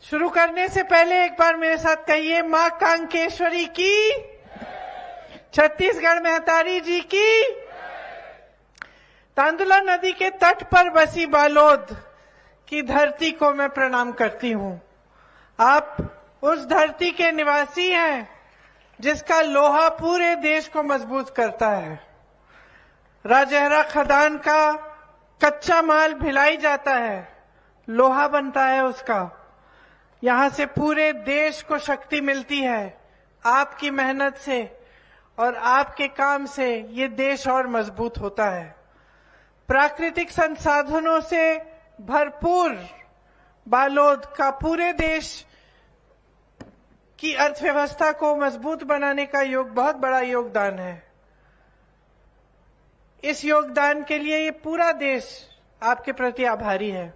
शुरू करने से पहले एक बार मेरे साथ कहिए, मां कांकेश्वरी की, छत्तीसगढ़ में हतारी जी की। तांदुला नदी के तट पर बसी बालोद की धरती को मैं प्रणाम करती हूं। आप उस धरती के निवासी हैं जिसका लोहा पूरे देश को मजबूत करता है। राजहरा खदान का कच्चा माल भिलाई जाता है, लोहा बनता है उसका। यहां से पूरे देश को शक्ति मिलती है। आपकी मेहनत से और आपके काम से ये देश और मजबूत होता है। प्राकृतिक संसाधनों से भरपूर बालोद का पूरे देश की अर्थव्यवस्था को मजबूत बनाने का बहुत बड़ा योगदान है। इस योगदान के लिए ये पूरा देश आपके प्रति आभारी है।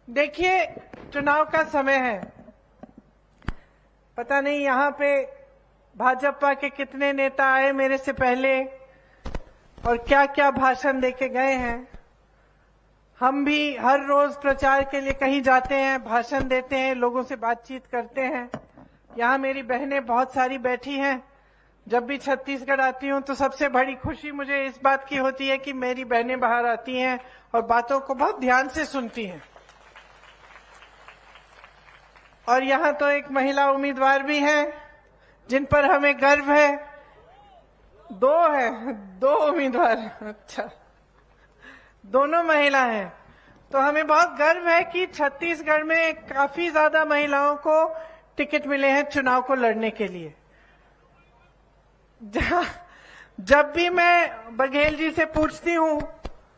देखिए, चुनाव का समय है। पता नहीं यहाँ पे भाजपा के कितने नेता आए मेरे से पहले और क्या क्या भाषण देके गए हैं। हम भी हर रोज प्रचार के लिए कहीं जाते हैं, भाषण देते हैं, लोगों से बातचीत करते हैं। यहाँ मेरी बहनें बहुत सारी बैठी हैं। जब भी छत्तीसगढ़ आती हूँ तो सबसे बड़ी खुशी मुझे इस बात की होती है कि मेरी बहनें बाहर आती हैं और बातों को बहुत ध्यान से सुनती हैं। और यहाँ तो एक महिला उम्मीदवार भी हैं जिन पर हमें गर्व है। दो उम्मीदवार। अच्छा, दोनों महिला हैं। तो हमें बहुत गर्व है कि छत्तीसगढ़ में काफी ज्यादा महिलाओं को टिकट मिले हैं चुनाव को लड़ने के लिए। जब भी मैं बघेल जी से पूछती हूँ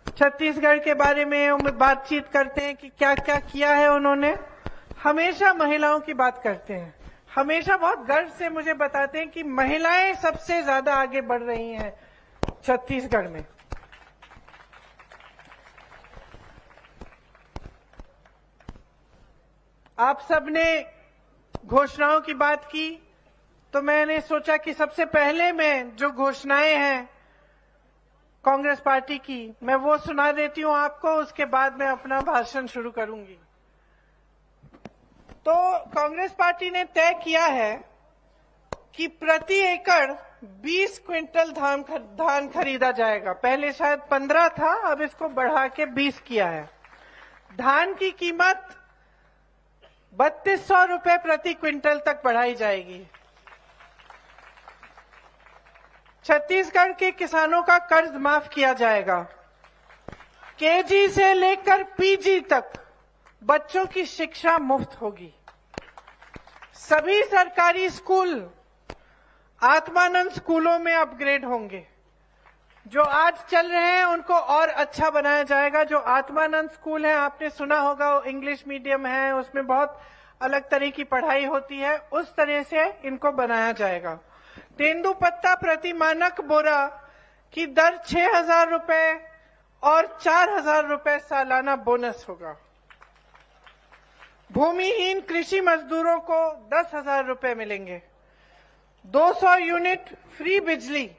छत्तीसगढ़ के बारे में, बातचीत करते हैं कि क्या क्या किया है उन्होंने, हमेशा महिलाओं की बात करते हैं। हमेशा बहुत गर्व से मुझे बताते हैं कि महिलाएं सबसे ज्यादा आगे बढ़ रही हैं छत्तीसगढ़ में। आप सबने घोषणाओं की बात की तो मैंने सोचा कि सबसे पहले मैं जो घोषणाएं हैं कांग्रेस पार्टी की, मैं वो सुना देती हूं आपको। उसके बाद मैं अपना भाषण शुरू करूंगी। तो कांग्रेस पार्टी ने तय किया है कि प्रति एकड़ 20 क्विंटल धान खरीदा जाएगा। पहले शायद 15 था, अब इसको बढ़ा के 20 किया है। धान की कीमत 3200 रुपए प्रति क्विंटल तक बढ़ाई जाएगी। छत्तीसगढ़ के किसानों का कर्ज माफ किया जाएगा। केजी से लेकर पीजी तक बच्चों की शिक्षा मुफ्त होगी। सभी सरकारी स्कूल आत्मानंद स्कूलों में अपग्रेड होंगे। जो आज चल रहे हैं उनको और अच्छा बनाया जाएगा। जो आत्मानंद स्कूल है, आपने सुना होगा, वो इंग्लिश मीडियम है, उसमें बहुत अलग तरह की पढ़ाई होती है। उस तरह से इनको बनाया जाएगा। तेंदुपत्ता प्रति मानक बोरा की दर 6,000 रुपए और 4,000 रुपए सालाना बोनस होगा। भूमिहीन कृषि मजदूरों को 10,000 रुपए मिलेंगे। 200 यूनिट फ्री बिजली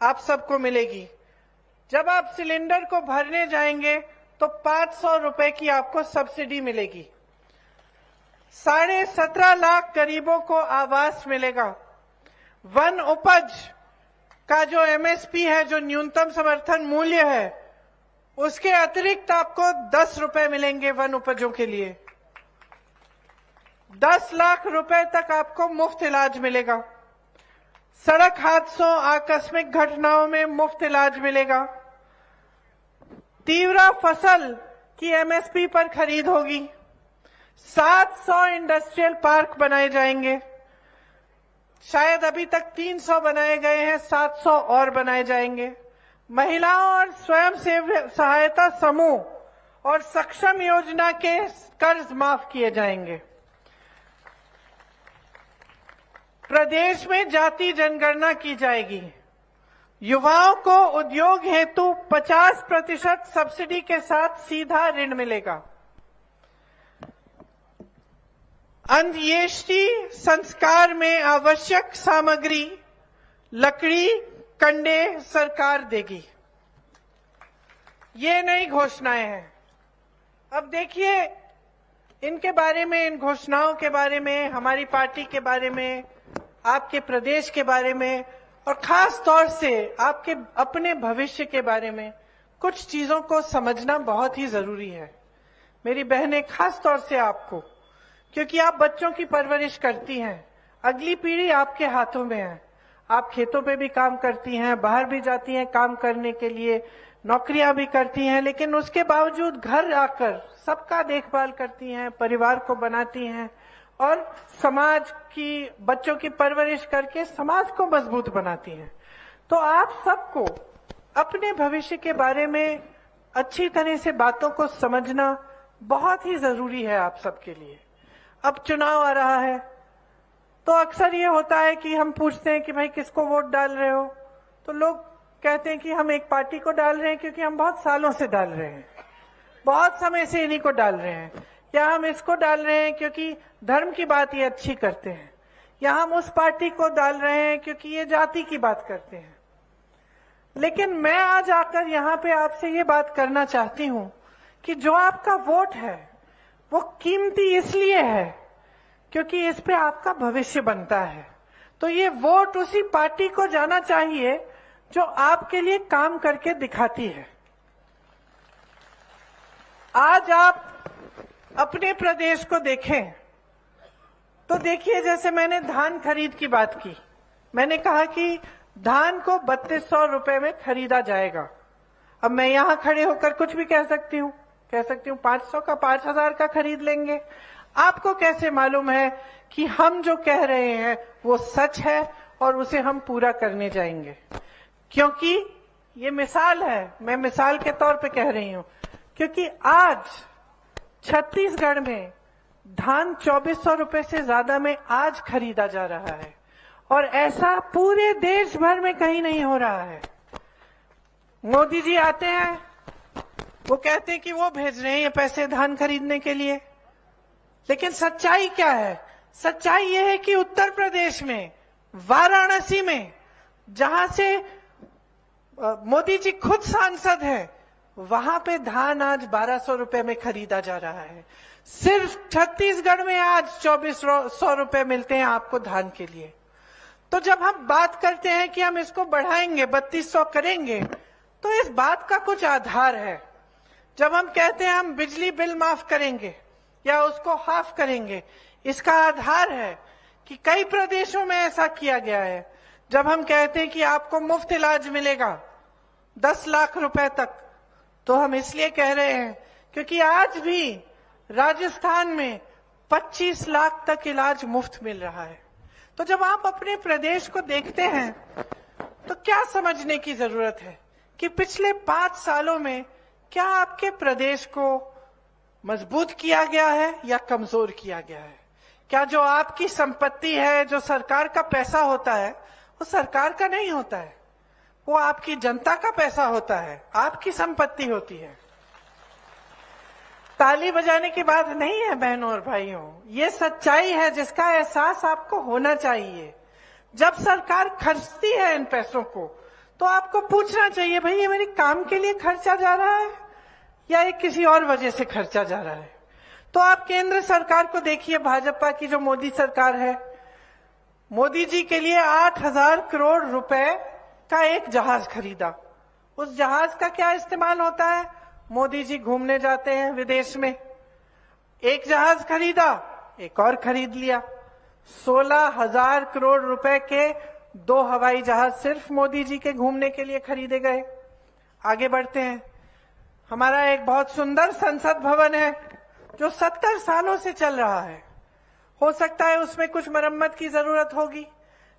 आप सबको मिलेगी। जब आप सिलेंडर को भरने जाएंगे तो 500 रुपए की आपको सब्सिडी मिलेगी। 17.5 लाख गरीबों को आवास मिलेगा। वन उपज का जो एमएसपी है, जो न्यूनतम समर्थन मूल्य है, उसके अतिरिक्त आपको 10 रुपए मिलेंगे वन उपजों के लिए। 10 लाख रुपए तक आपको मुफ्त इलाज मिलेगा। सड़क हादसों, आकस्मिक घटनाओं में मुफ्त इलाज मिलेगा। तीव्र फसल की एमएसपी पर खरीद होगी। 700 इंडस्ट्रियल पार्क बनाए जाएंगे। शायद अभी तक 300 बनाए गए हैं, 700 और बनाए जाएंगे। महिलाओं और स्वयं सहायता समूह और सक्षम योजना के कर्ज माफ किए जाएंगे। प्रदेश में जाति जनगणना की जाएगी। युवाओं को उद्योग हेतु 50% सब्सिडी के साथ सीधा ऋण मिलेगा। अंत्येष्टि संस्कार में आवश्यक सामग्री लकड़ी, कंडे सरकार देगी। ये नई घोषणाएं हैं। अब देखिए, इनके बारे में, इन घोषणाओं के बारे में, हमारी पार्टी के बारे में, आपके प्रदेश के बारे में और खास तौर से आपके अपने भविष्य के बारे में कुछ चीजों को समझना बहुत ही जरूरी है। मेरी बहनें, खास तौर से आपको, क्योंकि आप बच्चों की परवरिश करती हैं, अगली पीढ़ी आपके हाथों में है। आप खेतों पे भी काम करती हैं, बाहर भी जाती हैं काम करने के लिए, नौकरियां भी करती हैं, लेकिन उसके बावजूद घर आकर सबका देखभाल करती हैं, परिवार को बनाती हैं और समाज की, बच्चों की परवरिश करके समाज को मजबूत बनाती हैं। तो आप सबको अपने भविष्य के बारे में अच्छी तरह से बातों को समझना बहुत ही जरूरी है आप सबके लिए। अब चुनाव आ रहा है तो अक्सर ये होता है कि हम पूछते हैं कि भाई किसको वोट डाल रहे हो, तो लोग कहते हैं कि हम एक पार्टी को डाल रहे हैं क्योंकि हम बहुत सालों से डाल रहे हैं, बहुत समय से इन्हीं को डाल रहे हैं, या हम इसको डाल रहे हैं क्योंकि धर्म की बात ये अच्छी करते हैं, या हम उस पार्टी को डाल रहे हैं क्योंकि ये जाति की बात करते हैं। लेकिन मैं आज आकर यहाँ पे आपसे ये बात करना चाहती हूँ कि जो आपका वोट है वो कीमती इसलिए है क्योंकि इस पे आपका भविष्य बनता है। तो ये वोट उसी पार्टी को जाना चाहिए जो आपके लिए काम करके दिखाती है। आज आप अपने प्रदेश को देखें तो देखिए, जैसे मैंने धान खरीद की बात की, मैंने कहा कि धान को 3200 रुपए में खरीदा जाएगा। अब मैं यहां खड़े होकर कुछ भी कह सकती हूँ 500 का, 5000 का खरीद लेंगे। आपको कैसे मालूम है कि हम जो कह रहे हैं वो सच है और उसे हम पूरा करने जाएंगे? क्योंकि ये मिसाल है, मैं मिसाल के तौर पे कह रही हूं, क्योंकि आज छत्तीसगढ़ में धान 2400 रुपए से ज्यादा में आज खरीदा जा रहा है और ऐसा पूरे देश भर में कहीं नहीं हो रहा है। मोदी जी आते हैं, वो कहते हैं कि वो भेज रहे हैं ये पैसे धान खरीदने के लिए, लेकिन सच्चाई क्या है? सच्चाई ये है कि उत्तर प्रदेश में, वाराणसी में, जहां से मोदी जी खुद सांसद हैं, वहां पे धान आज 1200 रुपए में खरीदा जा रहा है। सिर्फ छत्तीसगढ़ में आज 2400 रुपए मिलते हैं आपको धान के लिए। तो जब हम बात करते हैं कि हम इसको बढ़ाएंगे, 3200 करेंगे, तो इस बात का कुछ आधार है। जब हम कहते हैं हम बिजली बिल माफ करेंगे या उसको हाफ करेंगे, इसका आधार है कि कई प्रदेशों में ऐसा किया गया है। जब हम कहते हैं कि आपको मुफ्त इलाज मिलेगा 10 लाख रुपए तक, तो हम इसलिए कह रहे हैं क्योंकि आज भी राजस्थान में 25 लाख तक इलाज मुफ्त मिल रहा है। तो जब आप अपने प्रदेश को देखते हैं तो क्या समझने की जरूरत है कि पिछले 5 सालों में क्या आपके प्रदेश को मजबूत किया गया है या कमजोर किया गया है? क्या जो आपकी संपत्ति है, जो सरकार का पैसा होता है, वो सरकार का नहीं होता है, वो आपकी जनता का पैसा होता है, आपकी संपत्ति होती है। ताली बजाने की बात नहीं है बहनों और भाइयों, ये सच्चाई है जिसका एहसास आपको होना चाहिए। जब सरकार खर्चती है इन पैसों को तो आपको पूछना चाहिए, भाई ये मेरे काम के लिए खर्चा जा रहा है या ये किसी और वजह से खर्चा जा रहा है? तो आप केंद्र सरकार को देखिए, भाजपा की जो मोदी सरकार है, मोदी जी के लिए 8000 करोड़ रुपए का एक जहाज खरीदा। उस जहाज का क्या इस्तेमाल होता है? मोदी जी घूमने जाते हैं विदेश में, एक जहाज खरीदा, एक और खरीद लिया। 16,000 करोड़ रुपए के 2 हवाई जहाज सिर्फ मोदी जी के घूमने के लिए खरीदे गए। आगे बढ़ते हैं, हमारा एक बहुत सुंदर संसद भवन है जो 70 सालों से चल रहा है। हो सकता है उसमें कुछ मरम्मत की जरूरत होगी,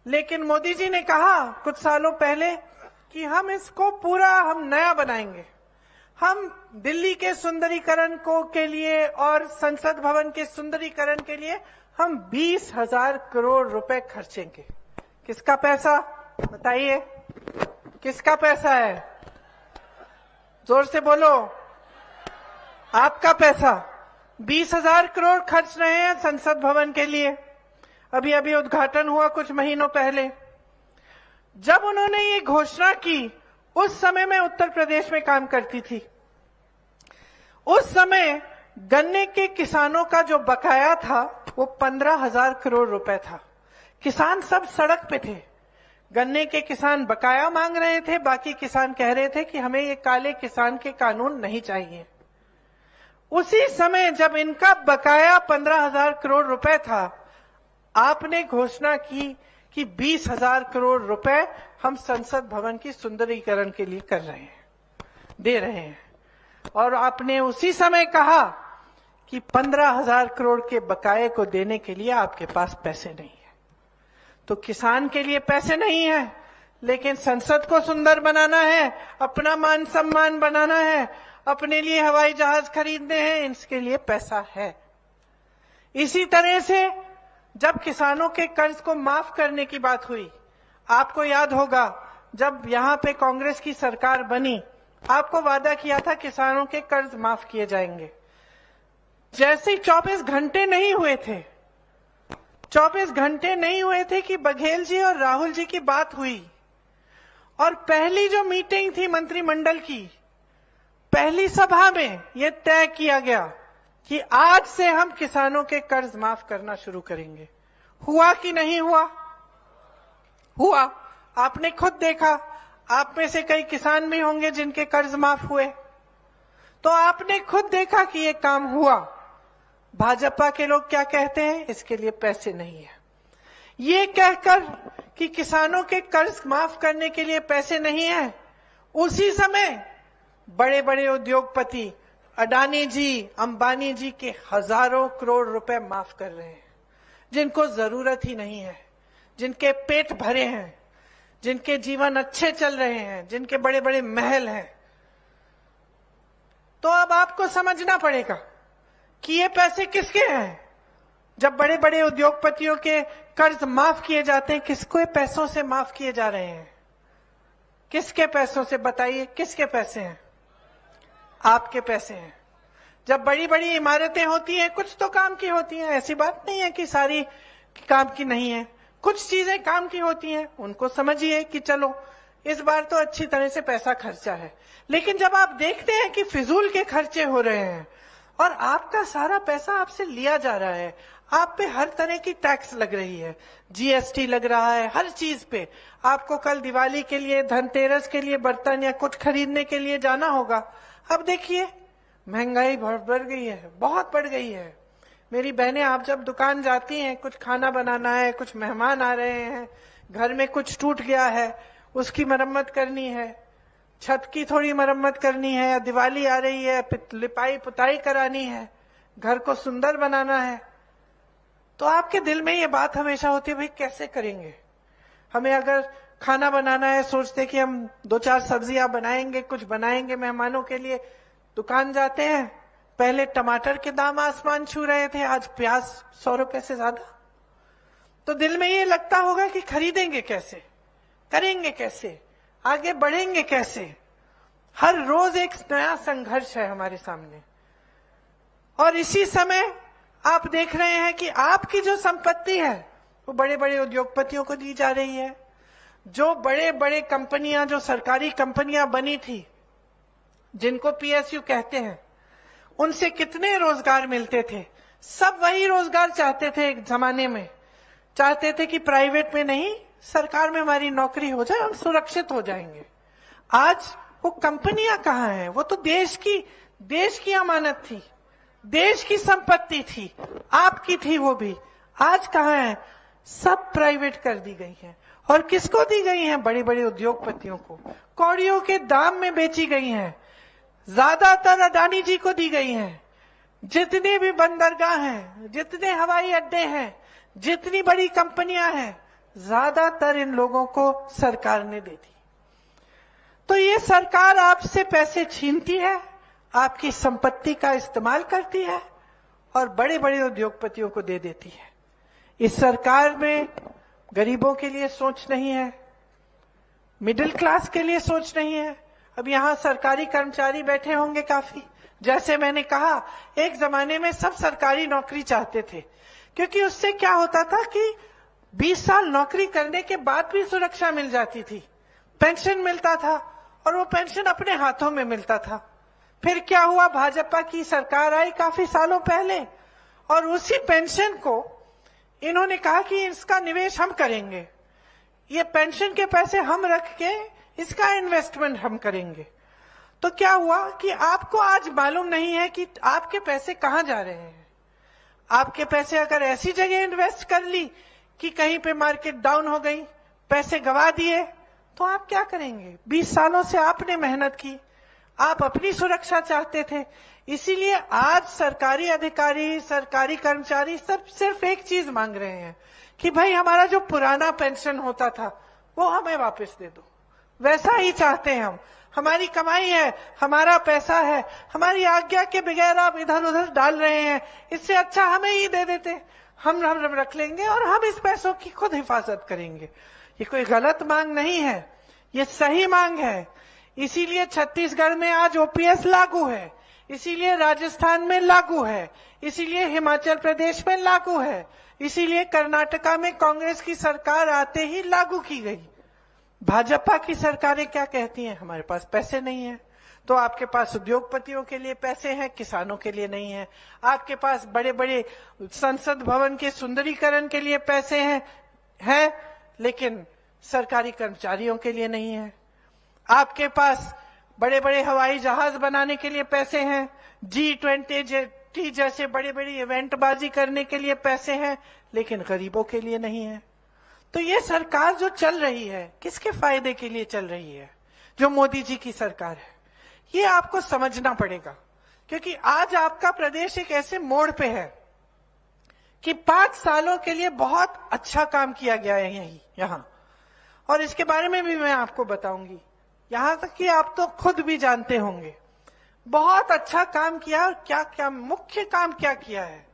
लेकिन मोदी जी ने कहा कुछ सालों पहले कि हम इसको पूरा नया बनाएंगे। हम दिल्ली के सुंदरीकरण को के लिए और संसद भवन के सुंदरीकरण के लिए हम 20,000 करोड़ रुपए खर्चेंगे। किसका पैसा बताइए? किसका पैसा है? जोर से बोलो। आपका पैसा। 20,000 करोड़ खर्च रहे हैं संसद भवन के लिए। अभी अभी उद्घाटन हुआ कुछ महीनों पहले। जब उन्होंने ये घोषणा की, उस समय मैं उत्तर प्रदेश में काम करती थी। उस समय गन्ने के किसानों का जो बकाया था वो 15,000 करोड़ रुपए था। किसान सब सड़क पे थे। गन्ने के किसान बकाया मांग रहे थे, बाकी किसान कह रहे थे कि हमें ये काले किसान के कानून नहीं चाहिए। उसी समय जब इनका बकाया 15,000 करोड़ रुपए था, आपने घोषणा की कि 20,000 करोड़ रुपए हम संसद भवन की सुंदरीकरण के लिए कर रहे हैं, दे रहे हैं। और आपने उसी समय कहा कि 15,000 करोड़ के बकाये को देने के लिए आपके पास पैसे नहीं है। तो किसान के लिए पैसे नहीं है, लेकिन संसद को सुंदर बनाना है, अपना मान सम्मान बनाना है, अपने लिए हवाई जहाज खरीदने हैं, इसके लिए पैसा है। इसी तरह से जब किसानों के कर्ज को माफ करने की बात हुई, आपको याद होगा जब यहां पे कांग्रेस की सरकार बनी, आपको वादा किया था किसानों के कर्ज माफ किए जाएंगे। जैसे ही 24 घंटे नहीं हुए थे, 24 घंटे नहीं हुए थे कि बघेल जी और राहुल जी की बात हुई, और पहली जो मीटिंग थी मंत्रिमंडल की, पहली सभा में यह तय किया गया कि आज से हम किसानों के कर्ज माफ करना शुरू करेंगे। हुआ कि नहीं हुआ? हुआ। आपने खुद देखा, आप में से कई किसान भी होंगे जिनके कर्ज माफ हुए, तो आपने खुद देखा कि ये काम हुआ। भाजपा के लोग क्या कहते हैं? इसके लिए पैसे नहीं है। ये कहकर कि किसानों के कर्ज माफ करने के लिए पैसे नहीं है, उसी समय बड़े बड़े उद्योगपति अडानी जी, अंबानी जी के हजारों करोड़ रुपए माफ कर रहे हैं, जिनको जरूरत ही नहीं है, जिनके पेट भरे हैं, जिनके जीवन अच्छे चल रहे हैं, जिनके बड़े बड़े महल हैं। तो अब आपको समझना पड़ेगा कि ये पैसे किसके हैं। जब बड़े बड़े उद्योगपतियों के कर्ज माफ किए जाते हैं, किसके पैसों से माफ किए जा रहे हैं? किसके पैसों से? बताइए, किसके पैसे हैं? आपके पैसे हैं। जब बड़ी बड़ी इमारतें होती हैं, कुछ तो काम की होती हैं, ऐसी बात नहीं है कि सारी काम की नहीं है, कुछ चीजें काम की होती हैं, उनको समझिए कि चलो इस बार तो अच्छी तरह से पैसा खर्चा है। लेकिन जब आप देखते हैं कि फिजूल के खर्चे हो रहे हैं और आपका सारा पैसा आपसे लिया जा रहा है, आप पे हर तरह की टैक्स लग रही है, जीएसटी लग रहा है, हर चीज पे। आपको कल दिवाली के लिए, धनतेरस के लिए बर्तन या कुछ खरीदने के लिए जाना होगा। अब देखिए महंगाई बढ़ गई है, बहुत बढ़ गई है। मेरी बहनें, आप जब दुकान जाती हैं, कुछ खाना बनाना है, कुछ मेहमान आ रहे हैं, घर में कुछ टूट गया है, उसकी मरम्मत करनी है, छत की थोड़ी मरम्मत करनी है, या दिवाली आ रही है, लिपाई पुताई करानी है, घर को सुंदर बनाना है, तो आपके दिल में ये बात हमेशा होती है, भाई कैसे करेंगे। हमें अगर खाना बनाना है, सोचते कि हम 2-4 सब्जियां बनाएंगे, कुछ बनाएंगे मेहमानों के लिए, दुकान जाते हैं, पहले टमाटर के दाम आसमान छू रहे थे, आज प्याज 100 रुपए से ज्यादा। तो दिल में ये लगता होगा कि खरीदेंगे कैसे, करेंगे कैसे, आगे बढ़ेंगे कैसे। हर रोज एक नया संघर्ष है हमारे सामने। और इसी समय आप देख रहे हैं कि आपकी जो संपत्ति है वो बड़े बड़े उद्योगपतियों को दी जा रही है। जो बड़े बड़े कंपनियां, जो सरकारी कंपनियां बनी थी, जिनको पीएसयू कहते हैं, उनसे कितने रोजगार मिलते थे। सब वही रोजगार चाहते थे एक जमाने में, चाहते थे कि प्राइवेट में नहीं, सरकार में हमारी नौकरी हो जाए, हम सुरक्षित हो जाएंगे। आज वो कंपनियां कहाँ हैं? वो तो देश की अमानत थी, देश की संपत्ति थी, आपकी थी वो भी। आज कहाँ है? सब प्राइवेट कर दी गई है। और किसको दी गई हैं? बड़े बड़े उद्योगपतियों को, कौड़ियों के दाम में बेची गई हैं। ज्यादातर अडानी जी को दी गई हैं। जितने भी बंदरगाह हैं, जितने हवाई अड्डे हैं, जितनी बड़ी कंपनियां हैं, ज्यादातर इन लोगों को सरकार ने दे दी। तो ये सरकार आपसे पैसे छीनती है, आपकी संपत्ति का इस्तेमाल करती है और बड़े बड़े उद्योगपतियों को दे देती है। इस सरकार में गरीबों के लिए सोच नहीं है, मिडिल क्लास के लिए सोच नहीं है। अब यहां सरकारी कर्मचारी बैठे होंगे काफी। जैसे मैंने कहा, एक जमाने में सब सरकारी नौकरी चाहते थे, क्योंकि उससे क्या होता था कि 20 साल नौकरी करने के बाद भी सुरक्षा मिल जाती थी, पेंशन मिलता था, और वो पेंशन अपने हाथों में मिलता था। फिर क्या हुआ, भाजपा की सरकार आई काफी सालों पहले और उसी पेंशन को इन्होंने कहा कि इसका निवेश हम करेंगे, ये पेंशन के पैसे हम रख के इसका इन्वेस्टमेंट हम करेंगे। तो क्या हुआ कि आपको आज मालूम नहीं है कि आपके पैसे कहां जा रहे हैं। आपके पैसे अगर ऐसी जगह इन्वेस्ट कर ली कि कहीं पे मार्केट डाउन हो गई, पैसे गवा दिए, तो आप क्या करेंगे। 20 सालों से आपने मेहनत की, आप अपनी सुरक्षा चाहते थे, इसीलिए आज सरकारी अधिकारी, सरकारी कर्मचारी सब सिर्फ एक चीज मांग रहे हैं कि भाई हमारा जो पुराना पेंशन होता था वो हमें वापस दे दो। वैसा ही चाहते हैं हम, हमारी कमाई है, हमारा पैसा है, हमारी आज्ञा के बगैर आप इधर उधर डाल रहे हैं, इससे अच्छा हमें ही दे देते, हम रख लेंगे और हम इस पैसों की खुद हिफाजत करेंगे। ये कोई गलत मांग नहीं है, ये सही मांग है। इसीलिए छत्तीसगढ़ में आज ओपीएस लागू है, इसीलिए राजस्थान में लागू है, इसीलिए हिमाचल प्रदेश में लागू है, इसीलिए कर्नाटका में कांग्रेस की सरकार आते ही लागू की गई। भाजपा की सरकारें क्या कहती हैं, हमारे पास पैसे नहीं है। तो आपके पास उद्योगपतियों के लिए पैसे हैं, किसानों के लिए नहीं है। आपके पास बड़े बड़े संसद भवन के सुंदरीकरण के लिए पैसे हैं, लेकिन सरकारी कर्मचारियों के लिए नहीं है। आपके पास बड़े बड़े हवाई जहाज बनाने के लिए पैसे हैं, G20 जैसे बड़े बड़े इवेंटबाजी करने के लिए पैसे हैं, लेकिन गरीबों के लिए नहीं है। तो ये सरकार जो चल रही है किसके फायदे के लिए चल रही है, जो मोदी जी की सरकार है, ये आपको समझना पड़ेगा। क्योंकि आज आपका प्रदेश एक ऐसे मोड़ पे है कि 5 सालों के लिए बहुत अच्छा काम किया गया है यहां, और इसके बारे में भी मैं आपको बताऊंगी। यहां तक कि आप तो खुद भी जानते होंगे बहुत अच्छा काम किया। और क्या क्या मुख्य काम क्या किया है,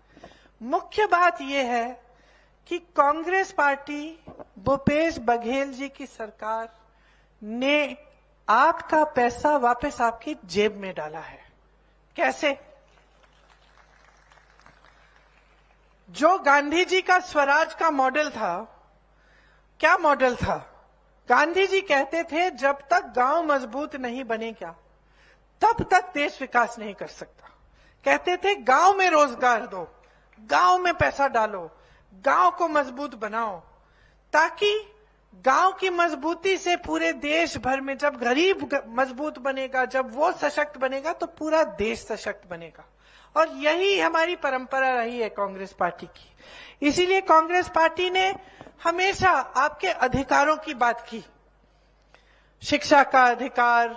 मुख्य बात यह है कि कांग्रेस पार्टी, भूपेश बघेल जी की सरकार ने आपका पैसा वापस आपकी जेब में डाला है। कैसे? जो गांधी जी का स्वराज का मॉडल था, क्या मॉडल था? गांधी जी कहते थे जब तक गांव मजबूत नहीं बनेगा तब तक देश विकास नहीं कर सकता। कहते थे गांव में रोजगार दो, गांव में पैसा डालो, गांव को मजबूत बनाओ, ताकि गांव की मजबूती से पूरे देश भर में जब गरीब मजबूत बनेगा, जब वो सशक्त बनेगा, तो पूरा देश सशक्त बनेगा। और यही हमारी परंपरा रही है कांग्रेस पार्टी की। इसीलिए कांग्रेस पार्टी ने हमेशा आपके अधिकारों की बात की। शिक्षा का अधिकार,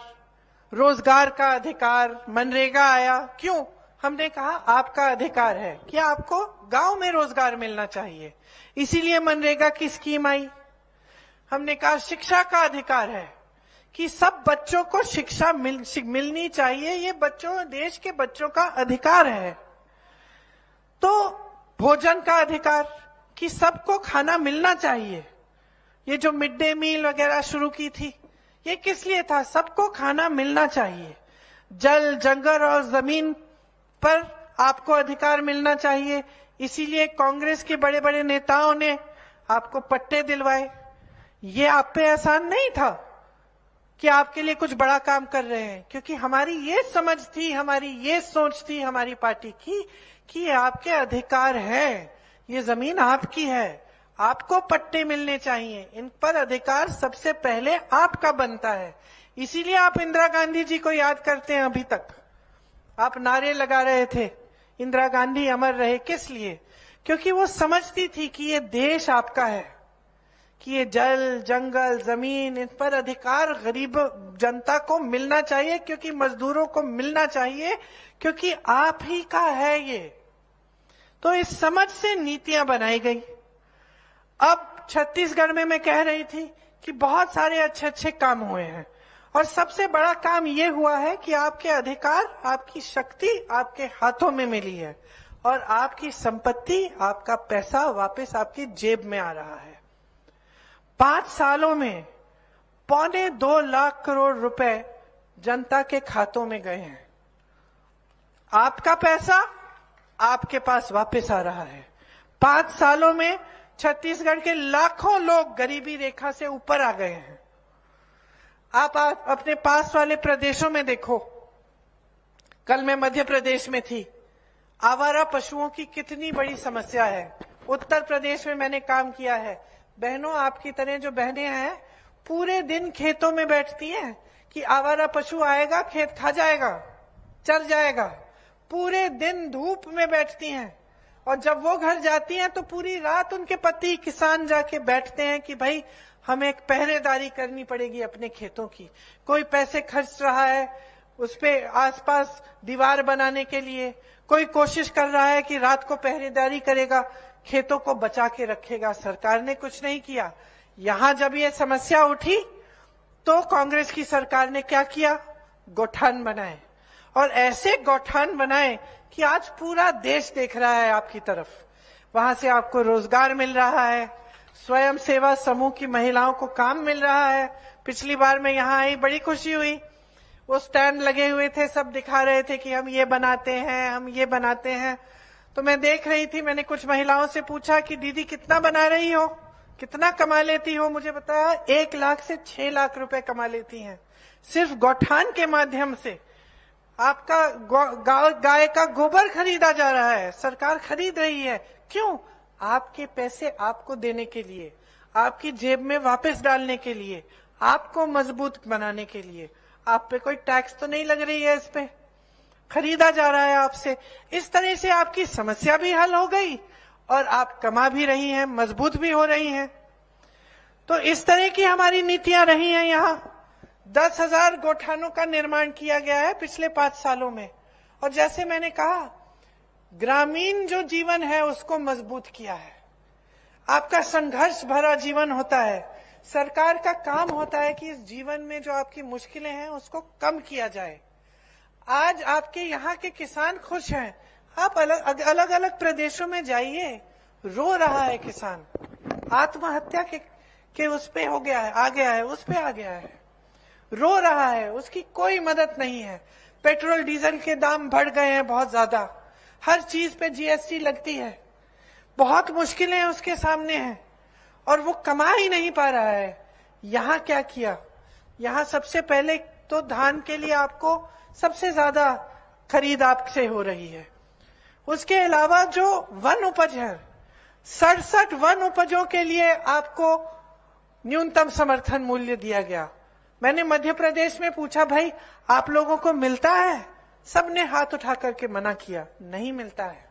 रोजगार का अधिकार, मनरेगा आया। क्यों? हमने कहा आपका अधिकार है कि आपको गांव में रोजगार मिलना चाहिए, इसीलिए मनरेगा की स्कीम आई। हमने कहा शिक्षा का अधिकार है कि सब बच्चों को शिक्षा मिलनी चाहिए, ये देश के बच्चों का अधिकार है। तो भोजन का अधिकार कि सबको खाना मिलना चाहिए। ये जो मिड डे मील वगैरह शुरू की थी, ये किस लिए था? सबको खाना मिलना चाहिए। जल, जंगल और जमीन पर आपको अधिकार मिलना चाहिए, इसीलिए कांग्रेस के बड़े बड़े नेताओं ने आपको पट्टे दिलवाए। ये आप पे आसान नहीं था कि आपके लिए कुछ बड़ा काम कर रहे हैं, क्योंकि हमारी ये समझ थी, हमारी ये सोच थी हमारी पार्टी की कि ये आपके अधिकार है, ये जमीन आपकी है, आपको पट्टे मिलने चाहिए, इन पर अधिकार सबसे पहले आपका बनता है। इसीलिए आप इंदिरा गांधी जी को याद करते हैं। अभी तक आप नारे लगा रहे थे इंदिरा गांधी अमर रहे, किस लिए? क्योंकि वो समझती थी कि ये देश आपका है, कि ये जल, जंगल, जमीन, इन पर अधिकार गरीब जनता को मिलना चाहिए, क्योंकि मजदूरों को मिलना चाहिए, क्योंकि आप ही का है ये। तो इस समझ से नीतियां बनाई गई। अब छत्तीसगढ़ में मैं कह रही थी कि बहुत सारे अच्छे अच्छे काम हुए हैं, और सबसे बड़ा काम ये हुआ है कि आपके अधिकार, आपकी शक्ति आपके हाथों में मिली है, और आपकी संपत्ति, आपका पैसा वापस आपकी जेब में आ रहा है। 5 सालों में 2.25 लाख करोड़ रुपए जनता के खातों में गए हैं। आपका पैसा आपके पास वापस आ रहा है। 5 सालों में छत्तीसगढ़ के लाखों लोग गरीबी रेखा से ऊपर आ गए हैं। आप अपने पास वाले प्रदेशों में देखो, कल मैं मध्य प्रदेश में थी। आवारा पशुओं की कितनी बड़ी समस्या है। उत्तर प्रदेश में मैंने काम किया है। बहनों, आपकी तरह जो बहनें हैं पूरे दिन खेतों में बैठती हैं कि आवारा पशु आएगा, खेत खा जाएगा, चर जाएगा। पूरे दिन धूप में बैठती हैं और जब वो घर जाती हैं तो पूरी रात उनके पति किसान जाके बैठते हैं कि भाई हमें एक पहरेदारी करनी पड़ेगी अपने खेतों की। कोई पैसे खर्च रहा है उस पे आसपास दीवार बनाने के लिए, कोई कोशिश कर रहा है कि रात को पहरेदारी करेगा, खेतों को बचा के रखेगा। सरकार ने कुछ नहीं किया। यहां जब ये समस्या उठी तो कांग्रेस की सरकार ने क्या किया? गौठान बनाए, और ऐसे गौठान बनाए कि आज पूरा देश देख रहा है आपकी तरफ। वहां से आपको रोजगार मिल रहा है, स्वयं सेवा समूह की महिलाओं को काम मिल रहा है। पिछली बार मैं यहाँ आई, बड़ी खुशी हुई। वो स्टैंड लगे हुए थे, सब दिखा रहे थे कि हम ये बनाते हैं, हम ये बनाते हैं। तो मैं देख रही थी, मैंने कुछ महिलाओं से पूछा कि दीदी कितना बना रही हो, कितना कमा लेती हो? मुझे बताया 1 लाख से 6 लाख रुपए कमा लेती हैं सिर्फ गौठान के माध्यम से। आपका गाय का गोबर खरीदा जा रहा है, सरकार खरीद रही है। क्यों? आपके पैसे आपको देने के लिए, आपकी जेब में वापस डालने के लिए, आपको मजबूत बनाने के लिए। आप पे कोई टैक्स तो नहीं लग रही है, इस पे खरीदा जा रहा है आपसे। इस तरह से आपकी समस्या भी हल हो गई और आप कमा भी रही हैं, मजबूत भी हो रही हैं। तो इस तरह की हमारी नीतियां रही हैं। यहाँ 10,000 गौठानों का निर्माण किया गया है पिछले 5 सालों में। और जैसे मैंने कहा, ग्रामीण जो जीवन है उसको मजबूत किया है। आपका संघर्ष भरा जीवन होता है, सरकार का काम होता है कि इस जीवन में जो आपकी मुश्किलें हैं उसको कम किया जाए। आज आपके यहाँ के किसान खुश हैं। आप अलग अलग प्रदेशों में जाइए, रो रहा है किसान, आत्महत्या के उस पे हो गया है, आ गया है, उस पे आ गया है, रो रहा है, उसकी कोई मदद नहीं है। पेट्रोल डीजल के दाम बढ़ गए हैं बहुत ज्यादा, हर चीज पे जीएसटी लगती है, बहुत मुश्किलें उसके सामने हैं और वो कमा ही नहीं पा रहा है। यहाँ क्या किया? यहाँ सबसे पहले तो धान के लिए आपको सबसे ज्यादा खरीद आपसे हो रही है। उसके अलावा जो वन उपज है, 67 वन उपजों के लिए आपको न्यूनतम समर्थन मूल्य दिया गया। मैंने मध्य प्रदेश में पूछा, भाई आप लोगों को मिलता है? सबने हाथ उठा करके मना किया, नहीं मिलता है।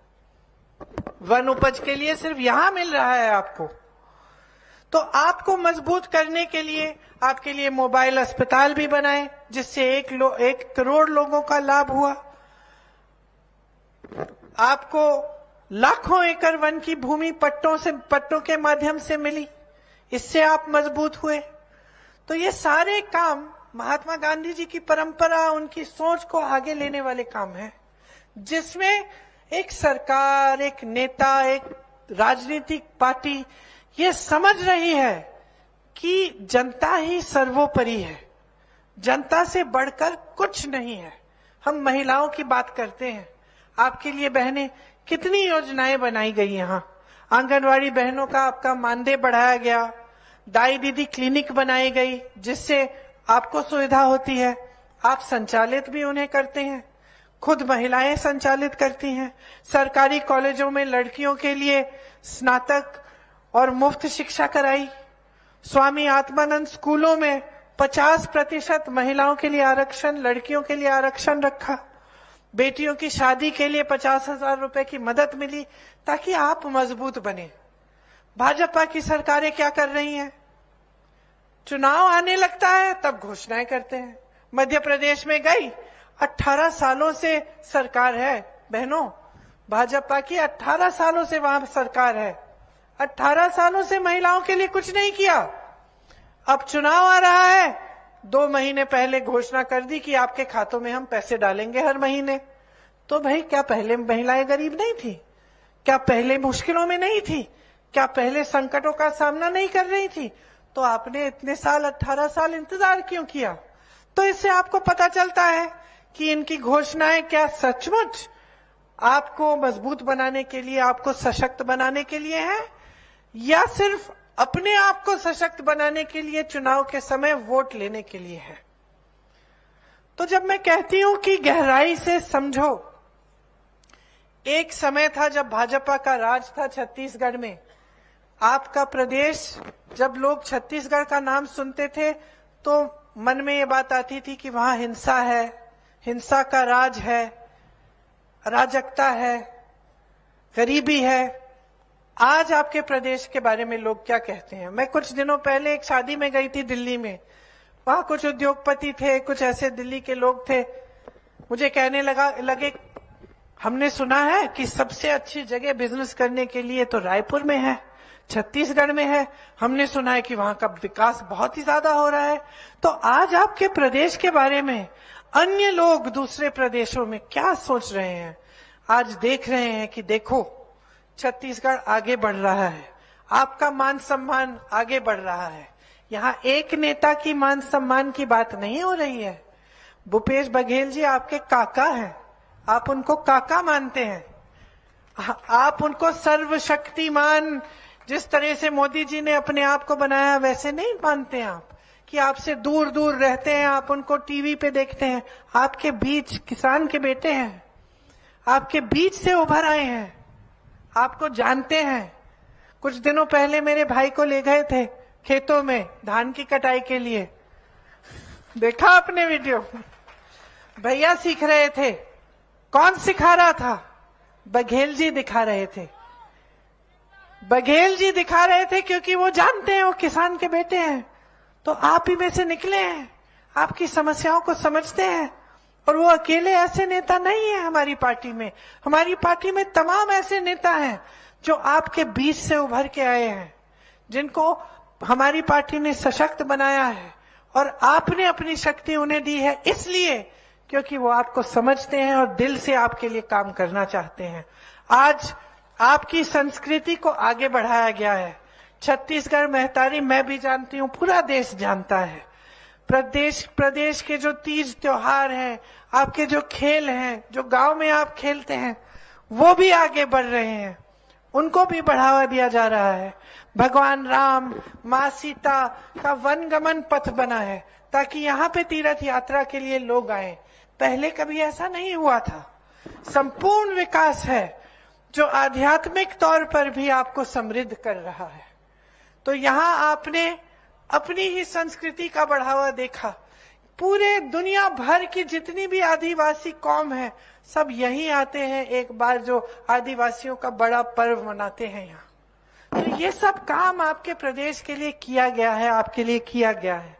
वन उपज के लिए सिर्फ यहां मिल रहा है आपको। तो आपको मजबूत करने के लिए आपके लिए मोबाइल अस्पताल भी बनाए, जिससे 1 करोड़ लोगों का लाभ हुआ। आपको लाखों एकड़ वन की भूमि पट्टों के माध्यम से मिली, इससे आप मजबूत हुए। तो ये सारे काम महात्मा गांधी जी की परंपरा, उनकी सोच को आगे लेने वाले काम हैं, जिसमें एक सरकार, एक नेता, एक राजनीतिक पार्टी ये समझ रही है कि जनता ही सर्वोपरि है, जनता से बढ़कर कुछ नहीं है। हम महिलाओं की बात करते हैं, आपके लिए बहनें कितनी योजनाएं बनाई गई। यहाँ आंगनवाड़ी बहनों का आपका मानदेय बढ़ाया गया, दाई दीदी क्लिनिक बनाई गई, जिससे आपको सुविधा होती है। आप संचालित भी उन्हें करते हैं, खुद महिलाएं संचालित करती हैं। सरकारी कॉलेजों में लड़कियों के लिए स्नातक और मुफ्त शिक्षा कराई। स्वामी आत्मानंद स्कूलों में 50% महिलाओं के लिए आरक्षण, लड़कियों के लिए आरक्षण रखा। बेटियों की शादी के लिए 50,000 रुपए की मदद मिली, ताकि आप मजबूत बने। भाजपा की सरकारें क्या कर रही हैं? चुनाव आने लगता है तब घोषणाएं करते हैं। मध्य प्रदेश में गई, 18 सालों से सरकार है बहनों, भाजपा की 18 सालों से वहां सरकार है। 18 सालों से महिलाओं के लिए कुछ नहीं किया। अब चुनाव आ रहा है, 2 महीने पहले घोषणा कर दी कि आपके खातों में हम पैसे डालेंगे हर महीने। तो भाई क्या पहले महिलाएं गरीब नहीं थी? क्या पहले मुश्किलों में नहीं थी? क्या पहले संकटों का सामना नहीं कर रही थी? तो आपने इतने साल, 18 साल इंतजार क्यों किया? तो इससे आपको पता चलता है कि इनकी घोषणाएं क्या सचमुच आपको मजबूत बनाने के लिए, आपको सशक्त बनाने के लिए है, या सिर्फ अपने आप को सशक्त बनाने के लिए चुनाव के समय वोट लेने के लिए है। तो जब मैं कहती हूं कि गहराई से समझो, एक समय था जब भाजपा का राज था छत्तीसगढ़ में। आपका प्रदेश, जब लोग छत्तीसगढ़ का नाम सुनते थे तो मन में ये बात आती थी कि वहां हिंसा है, हिंसा का राज है, अराजकता है, गरीबी है। आज आपके प्रदेश के बारे में लोग क्या कहते हैं? मैं कुछ दिनों पहले एक शादी में गई थी दिल्ली में। वहां कुछ उद्योगपति थे, कुछ ऐसे दिल्ली के लोग थे। मुझे कहने लगे हमने सुना है कि सबसे अच्छी जगह बिजनेस करने के लिए तो रायपुर में है, छत्तीसगढ़ में है। हमने सुना है कि वहां का विकास बहुत ही ज्यादा हो रहा है। तो आज आपके प्रदेश के बारे में अन्य लोग दूसरे प्रदेशों में क्या सोच रहे हैं? आज देख रहे हैं कि देखो छत्तीसगढ़ आगे बढ़ रहा है, आपका मान सम्मान आगे बढ़ रहा है। यहाँ एक नेता की मान सम्मान की बात नहीं हो रही है। भूपेश बघेल जी आपके काका हैं, आप उनको काका मानते हैं, आप उनको सर्वशक्तिमान, जिस तरह से मोदी जी ने अपने आप को बनाया वैसे नहीं मानते आप, कि आपसे दूर दूर रहते हैं, आप उनको टीवी पे देखते हैं। आपके बीच किसान के बेटे हैं, आपके बीच से उभर आए हैं, आपको जानते हैं। कुछ दिनों पहले मेरे भाई को ले गए थे खेतों में धान की कटाई के लिए, देखा आपने वीडियो? भैया सीख रहे थे, कौन सिखा रहा था? बघेल जी दिखा रहे थे। बघेल जी दिखा रहे थे क्योंकि वो जानते हैं वो किसान के बेटे हैं। तो आप ही में से निकले हैं, आपकी समस्याओं को समझते हैं। और वो अकेले ऐसे नेता नहीं है हमारी पार्टी में। हमारी पार्टी में तमाम ऐसे नेता हैं जो आपके बीच से उभर के आए हैं, जिनको हमारी पार्टी ने सशक्त बनाया है। और आपने अपनी शक्ति उन्हें दी है इसलिए क्योंकि वो आपको समझते हैं और दिल से आपके लिए काम करना चाहते हैं। आज आपकी संस्कृति को आगे बढ़ाया गया है। छत्तीसगढ़ महतारी मैं भी जानती हूँ, पूरा देश जानता है। प्रदेश के जो तीज त्योहार हैं, आपके जो खेल हैं, जो गांव में आप खेलते हैं, वो भी आगे बढ़ रहे हैं, उनको भी बढ़ावा दिया जा रहा है। भगवान राम, माँ सीता का वनगमन पथ बना है ताकि यहाँ पे तीर्थ यात्रा के लिए लोग आए। पहले कभी ऐसा नहीं हुआ था। संपूर्ण विकास है जो आध्यात्मिक तौर पर भी आपको समृद्ध कर रहा है। तो यहाँ आपने अपनी ही संस्कृति का बढ़ावा देखा। पूरे दुनिया भर की जितनी भी आदिवासी कौम है सब यहीं आते हैं एक बार, जो आदिवासियों का बड़ा पर्व मनाते हैं यहाँ। तो ये सब काम आपके प्रदेश के लिए किया गया है, आपके लिए किया गया है।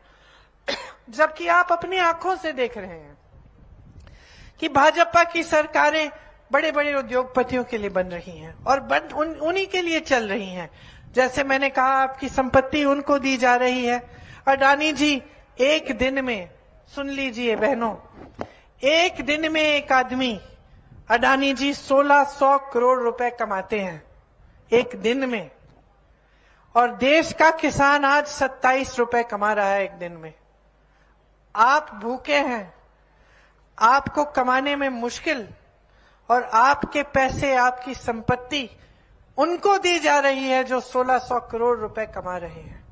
जबकि आप अपनी आंखों से देख रहे हैं कि भाजपा की सरकारें बड़े बड़े उद्योगपतियों के लिए बन रही हैं और उन्हीं के लिए चल रही हैं। जैसे मैंने कहा, आपकी संपत्ति उनको दी जा रही है। अडानी जी एक दिन में, सुन लीजिए बहनों, एक दिन में एक आदमी अडानी जी 1600 करोड़ रुपए कमाते हैं एक दिन में। और देश का किसान आज 27 रुपए कमा रहा है एक दिन में। आप भूखे हैं, आपको कमाने में मुश्किल, और आपके पैसे, आपकी संपत्ति उनको दी जा रही है जो 1600 करोड़ रुपए कमा रहे हैं।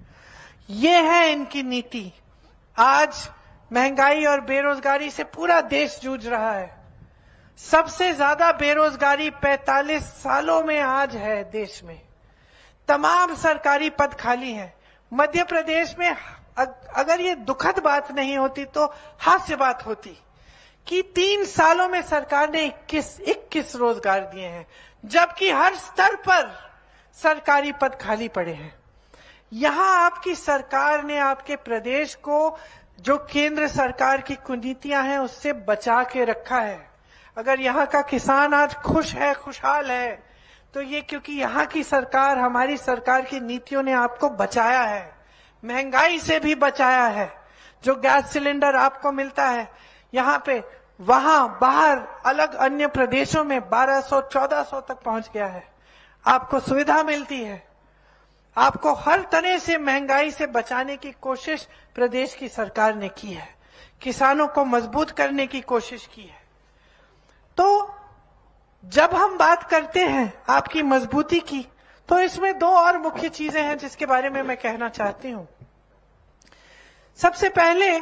ये है इनकी नीति। आज महंगाई और बेरोजगारी से पूरा देश जूझ रहा है। सबसे ज्यादा बेरोजगारी 45 सालों में आज है देश में। तमाम सरकारी पद खाली हैं। मध्य प्रदेश में अगर ये दुखद बात नहीं होती तो हास्य बात होती कि 3 सालों में सरकार ने 21 रोजगार दिए हैं, जबकि हर स्तर पर सरकारी पद खाली पड़े हैं। यहां आपकी सरकार ने आपके प्रदेश को जो केंद्र सरकार की कुनीतियां हैं उससे बचा के रखा है। अगर यहाँ का किसान आज खुश है, खुशहाल है, तो ये क्योंकि यहाँ की सरकार, हमारी सरकार की नीतियों ने आपको बचाया है। महंगाई से भी बचाया है। जो गैस सिलेंडर आपको मिलता है यहाँ पे, वहां बाहर अलग अन्य प्रदेशों में 1200-1400 तक पहुंच गया है। आपको सुविधा मिलती है। आपको हर तरह से महंगाई से बचाने की कोशिश प्रदेश की सरकार ने की है। किसानों को मजबूत करने की कोशिश की है। तो जब हम बात करते हैं आपकी मजबूती की, तो इसमें 2 और मुख्य चीजें हैं जिसके बारे में मैं कहना चाहती हूं। सबसे पहले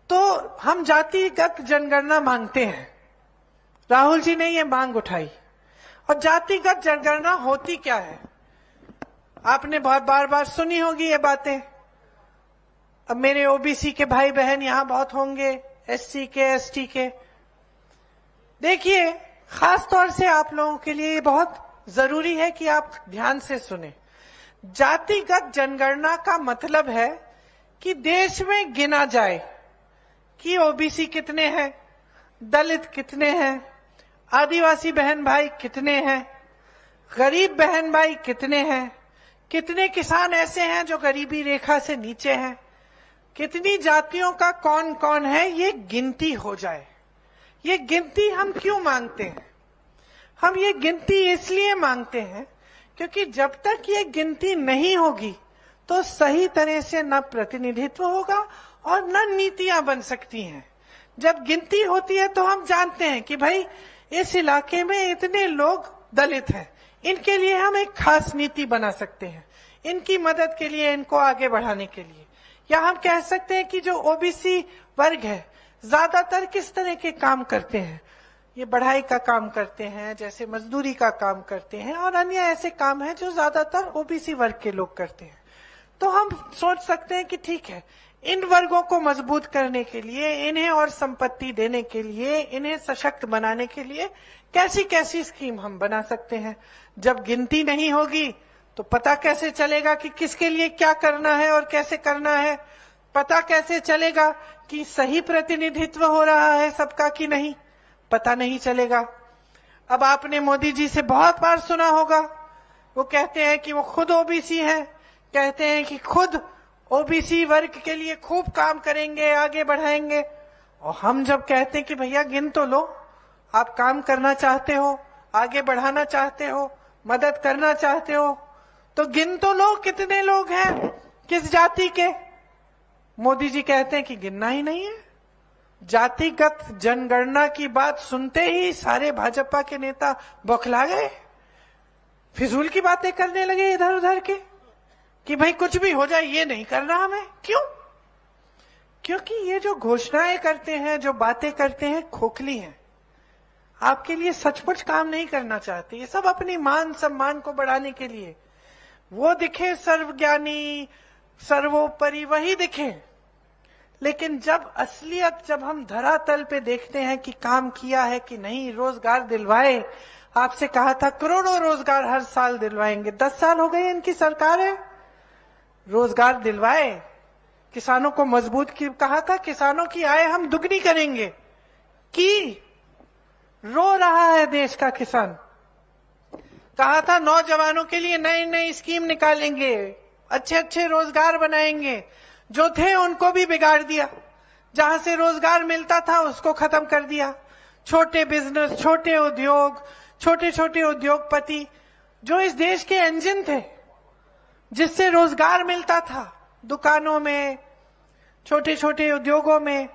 तो हम जातिगत जनगणना मांगते हैं, राहुल जी ने ये मांग उठाई। और जातिगत जनगणना होती क्या है, आपने बहुत बार बार सुनी होगी ये बातें। अब मेरे ओबीसी के भाई बहन यहां बहुत होंगे, एससी के, एसटी के। देखिए, खास तौर से आप लोगों के लिए ये बहुत जरूरी है कि आप ध्यान से सुने। जातिगत जनगणना का मतलब है कि देश में गिना जाए कि ओबीसी कितने हैं, दलित कितने हैं, आदिवासी बहन भाई कितने हैं, गरीब बहन भाई कितने हैं, कितने किसान ऐसे हैं जो गरीबी रेखा से नीचे हैं, कितनी जातियों का कौन कौन है, ये गिनती हो जाए। ये गिनती हम क्यों मांगते हैं? हम ये गिनती इसलिए मांगते हैं क्योंकि जब तक ये गिनती नहीं होगी तो सही तरह से न प्रतिनिधित्व होगा और न नीतियां बन सकती हैं। जब गिनती होती है तो हम जानते हैं कि भाई इस इलाके में इतने लोग दलित हैं, इनके लिए हम एक खास नीति बना सकते हैं, इनकी मदद के लिए, इनको आगे बढ़ाने के लिए। या हम कह सकते हैं कि जो ओबीसी वर्ग है ज्यादातर किस तरह के काम करते हैं, ये बढ़ाई का काम करते हैं, जैसे मजदूरी का काम करते हैं और अन्य ऐसे काम हैं जो ज्यादातर ओबीसी वर्ग के लोग करते हैं। तो हम सोच सकते हैं कि ठीक है, इन वर्गों को मजबूत करने के लिए, इन्हें और संपत्ति देने के लिए, इन्हें सशक्त बनाने के लिए कैसी कैसी स्कीम हम बना सकते हैं। जब गिनती नहीं होगी तो पता कैसे चलेगा कि किसके लिए क्या करना है और कैसे करना है? पता कैसे चलेगा कि सही प्रतिनिधित्व हो रहा है सबका कि नहीं? पता नहीं चलेगा। अब आपने मोदी जी से बहुत बार सुना होगा, वो कहते हैं कि वो खुद ओबीसी हैं, कहते हैं कि खुद ओबीसी वर्ग के लिए खूब काम करेंगे, आगे बढ़ाएंगे। और हम जब कहते हैं कि भैया गिन तो लो, आप काम करना चाहते हो, आगे बढ़ाना चाहते हो, मदद करना चाहते हो, तो गिन तो लो कितने लोग हैं, किस जाति के। मोदी जी कहते हैं कि गिनना ही नहीं है। जातिगत जनगणना की बात सुनते ही सारे भाजपा के नेता बौखला गए, फिजूल की बातें करने लगे इधर उधर के कि भाई कुछ भी हो जाए ये नहीं करना हमें। क्यों? क्योंकि ये जो घोषणाएं करते हैं, जो बातें करते हैं, खोखली हैं, आपके लिए सचमुच काम नहीं करना चाहते। ये सब अपनी मान सम्मान को बढ़ाने के लिए, वो दिखे सर्वज्ञानी, सर्वोपरि, वही दिखे। लेकिन जब असलियत, जब हम धरातल पे देखते हैं कि काम किया है कि नहीं, रोजगार दिलवाए, आपसे कहा था करोड़ों रोजगार हर साल दिलवाएंगे, 10 साल हो गए इनकी सरकार है, रोजगार दिलवाए, किसानों को मजबूत की, कहा था किसानों की आय हम दुगनी करेंगे, की रो रहा है देश का किसान। कहा था नौजवानों के लिए नई नई स्कीम निकालेंगे, अच्छे अच्छे रोजगार बनाएंगे, जो थे उनको भी बिगाड़ दिया, जहां से रोजगार मिलता था उसको खत्म कर दिया। छोटे बिजनेस, छोटे उद्योग, छोटे छोटे उद्योगपति जो इस देश के इंजन थे, जिससे रोजगार मिलता था दुकानों में, छोटे छोटे उद्योगों में,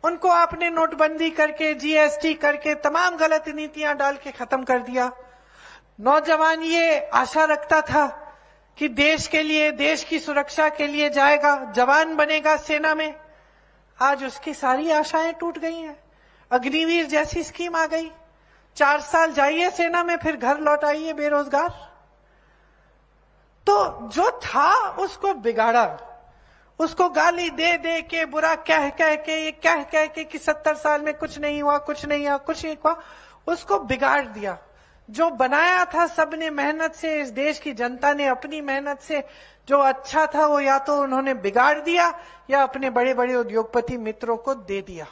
उनको आपने नोटबंदी करके, जीएसटी करके, तमाम गलत नीतियां डाल के खत्म कर दिया। नौजवान ये आशा रखता था कि देश के लिए, देश की सुरक्षा के लिए जाएगा, जवान बनेगा सेना में। आज उसकी सारी आशाएं टूट गई हैं। अग्निवीर जैसी स्कीम आ गई, 4 साल जाइए सेना में, फिर घर लौट आइए बेरोजगार। तो जो था उसको बिगाड़ा, उसको गाली दे दे के, बुरा कह कह के, ये कह कह के कि 70 साल में कुछ नहीं हुआ, कुछ नहीं हुआ, कुछ नहीं हुआ, उसको बिगाड़ दिया। जो बनाया था सबने मेहनत से, इस देश की जनता ने अपनी मेहनत से, जो अच्छा था वो या तो उन्होंने बिगाड़ दिया या अपने बड़े बड़े उद्योगपति मित्रों को दे दिया।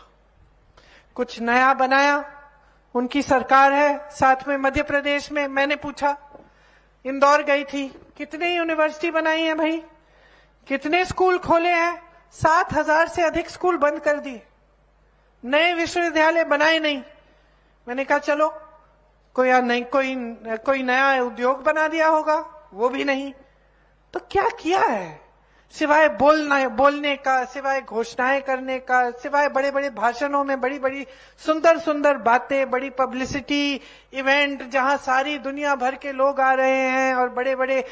कुछ नया बनाया, उनकी सरकार है। साथ में मध्य प्रदेश में, मैंने पूछा, इंदौर गई थी, कितने यूनिवर्सिटी बनाई है भाई, कितने स्कूल खोले हैं? 7,000 से अधिक स्कूल बंद कर दिए, नए विश्वविद्यालय बनाए नहीं। मैंने कहा चलो कोई नया उद्योग बना दिया होगा, वो भी नहीं। तो क्या किया है सिवाय बोलने का, सिवाय घोषणाएं करने का, सिवाय बड़े बड़े भाषणों में बड़ी बड़ी सुंदर सुंदर बातें, बड़ी पब्लिसिटी इवेंट जहां सारी दुनिया भर के लोग आ रहे हैं और बड़े बड़े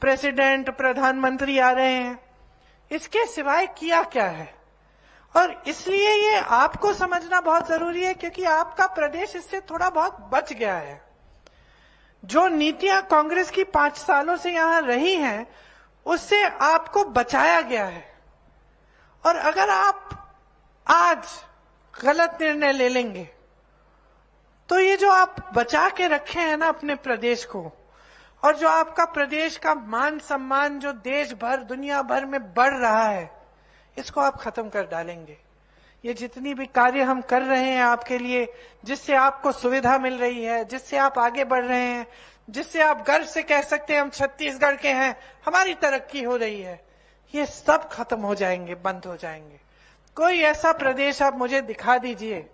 प्रेसिडेंट, प्रधानमंत्री आ रहे हैं, इसके सिवाय किया क्या है? और इसलिए ये आपको समझना बहुत जरूरी है, क्योंकि आपका प्रदेश इससे थोड़ा बहुत बच गया है। जो नीतियां कांग्रेस की 5 सालों से यहां रही हैं, उससे आपको बचाया गया है। और अगर आप आज गलत निर्णय ले लेंगे तो ये जो आप बचा के रखे हैं ना अपने प्रदेश को, और जो आपका प्रदेश का मान सम्मान जो देश भर दुनिया भर में बढ़ रहा है, इसको आप खत्म कर डालेंगे। ये जितनी भी कार्य हम कर रहे हैं आपके लिए, जिससे आपको सुविधा मिल रही है, जिससे आप आगे बढ़ रहे हैं, जिससे आप गर्व से कह सकते हैं हम छत्तीसगढ़ के हैं, हमारी तरक्की हो रही है, ये सब खत्म हो जाएंगे, बंद हो जाएंगे। कोई ऐसा प्रदेश आप मुझे दिखा दीजिए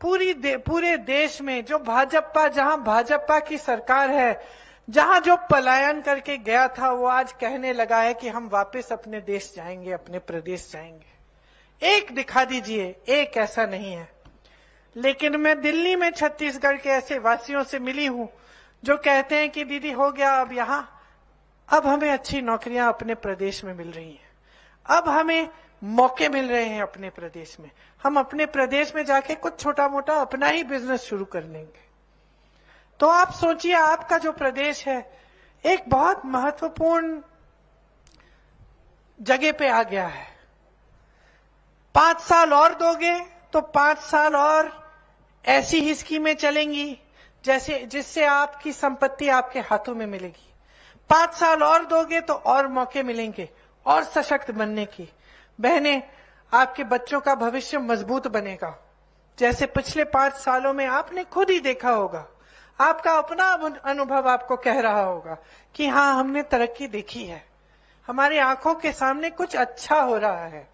पूरे देश में जहां भाजपा की सरकार है, जहां जो पलायन करके गया था वो आज कहने लगा है कि हम वापस अपने देश जाएंगे, अपने प्रदेश जाएंगे। एक दिखा दीजिए, एक ऐसा नहीं है। लेकिन मैं दिल्ली में छत्तीसगढ़ के ऐसे वासियों से मिली हूं जो कहते हैं कि दीदी हो गया अब हमें अच्छी नौकरियां अपने प्रदेश में मिल रही हैं, अब हमें मौके मिल रहे हैं अपने प्रदेश में, हम अपने प्रदेश में जाके कुछ छोटा मोटा अपना ही बिजनेस शुरू कर लेंगे। तो आप सोचिए, आपका जो प्रदेश है एक बहुत महत्वपूर्ण जगह पे आ गया है। 5 साल और दोगे तो 5 साल और ऐसी ही स्कीमें चलेंगी जिससे आपकी संपत्ति आपके हाथों में मिलेगी। 5 साल और दोगे तो और मौके मिलेंगे और सशक्त बनने की। बहनें, आपके बच्चों का भविष्य मजबूत बनेगा। जैसे पिछले 5 सालों में आपने खुद ही देखा होगा, आपका अपना अनुभव आपको कह रहा होगा कि हाँ, हमने तरक्की देखी है, हमारी आंखों के सामने कुछ अच्छा हो रहा है।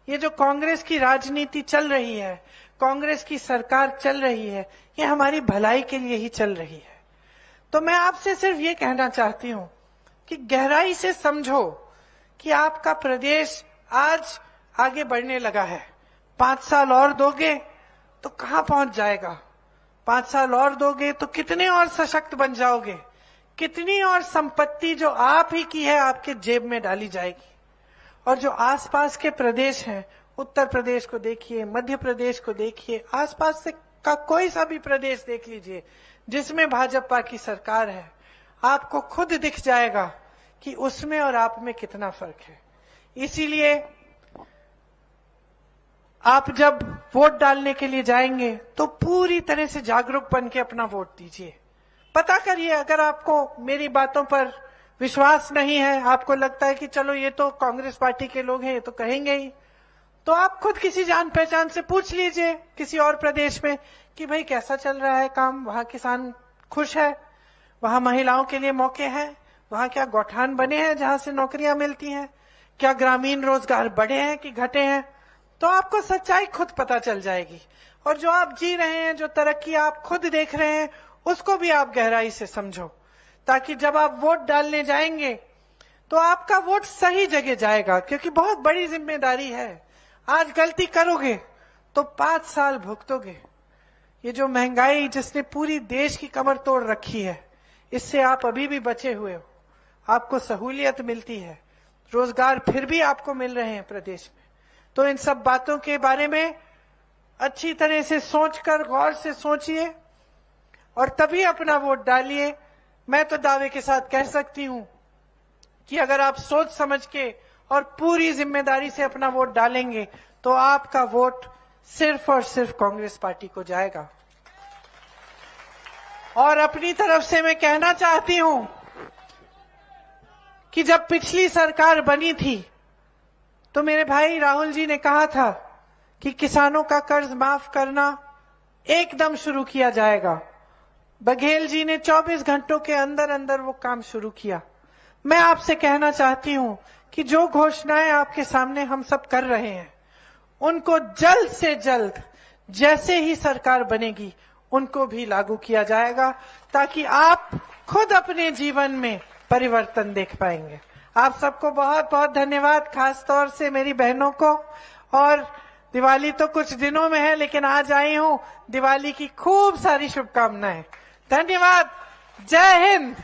ये जो कांग्रेस की राजनीति चल रही है, कांग्रेस की सरकार चल रही है, ये हमारी भलाई के लिए ही चल रही है। तो मैं आपसे सिर्फ ये कहना चाहती हूं कि गहराई से समझो कि आपका प्रदेश आज आगे बढ़ने लगा है। 5 साल और दोगे तो कहां पहुंच जाएगा? 5 साल और दोगे तो कितने और सशक्त बन जाओगे, कितनी और संपत्ति जो आप ही की है आपके जेब में डाली जाएगी। और जो आसपास के प्रदेश हैं, उत्तर प्रदेश को देखिए, मध्य प्रदेश को देखिए, आसपास से का कोई सा भी प्रदेश देख लीजिए जिसमें भाजपा की सरकार है, आपको खुद दिख जाएगा कि उसमें और आप में कितना फर्क है। इसीलिए आप जब वोट डालने के लिए जाएंगे तो पूरी तरह से जागरूक बन के अपना वोट दीजिए। पता करिए, अगर आपको मेरी बातों पर विश्वास नहीं है, आपको लगता है कि चलो ये तो कांग्रेस पार्टी के लोग हैं, ये तो कहेंगे ही, तो आप खुद किसी जान पहचान से पूछ लीजिए किसी और प्रदेश में कि भाई कैसा चल रहा है काम, वहां किसान खुश है, वहां महिलाओं के लिए मौके हैं, वहां क्या गौठान बने हैं जहां से नौकरियां मिलती हैं, क्या ग्रामीण रोजगार बढ़े हैं कि घटे हैं। तो आपको सच्चाई खुद पता चल जाएगी। और जो आप जी रहे हैं, जो तरक्की आप खुद देख रहे हैं, उसको भी आप गहराई से समझो, ताकि जब आप वोट डालने जाएंगे तो आपका वोट सही जगह जाएगा। क्योंकि बहुत बड़ी जिम्मेदारी है, आज गलती करोगे तो 5 साल भुगतोगे। ये जो महंगाई जिसने पूरी देश की कमर तोड़ रखी है, इससे आप अभी भी बचे हुए हो, आपको सहूलियत मिलती है, रोजगार फिर भी आपको मिल रहे हैं प्रदेश में। तो इन सब बातों के बारे में अच्छी तरह से सोचकर, गौर से सोचिए और तभी अपना वोट डालिए। मैं तो दावे के साथ कह सकती हूं कि अगर आप सोच समझ के और पूरी जिम्मेदारी से अपना वोट डालेंगे तो आपका वोट सिर्फ और सिर्फ कांग्रेस पार्टी को जाएगा। और अपनी तरफ से मैं कहना चाहती हूं कि जब पिछली सरकार बनी थी तो मेरे भाई राहुल जी ने कहा था कि किसानों का कर्ज माफ करना एकदम शुरू किया जाएगा। बघेल जी ने 24 घंटों के अंदर अंदर वो काम शुरू किया। मैं आपसे कहना चाहती हूं कि जो घोषणाएं आपके सामने हम सब कर रहे हैं, उनको जल्द से जल्द जैसे ही सरकार बनेगी उनको भी लागू किया जाएगा, ताकि आप खुद अपने जीवन में परिवर्तन देख पाएंगे। आप सबको बहुत बहुत धन्यवाद, खास तौर से मेरी बहनों को। और दिवाली तो कुछ दिनों में है, लेकिन आज आई हूं, दिवाली की खूब सारी शुभकामनाएं। धन्यवाद। जय हिंद।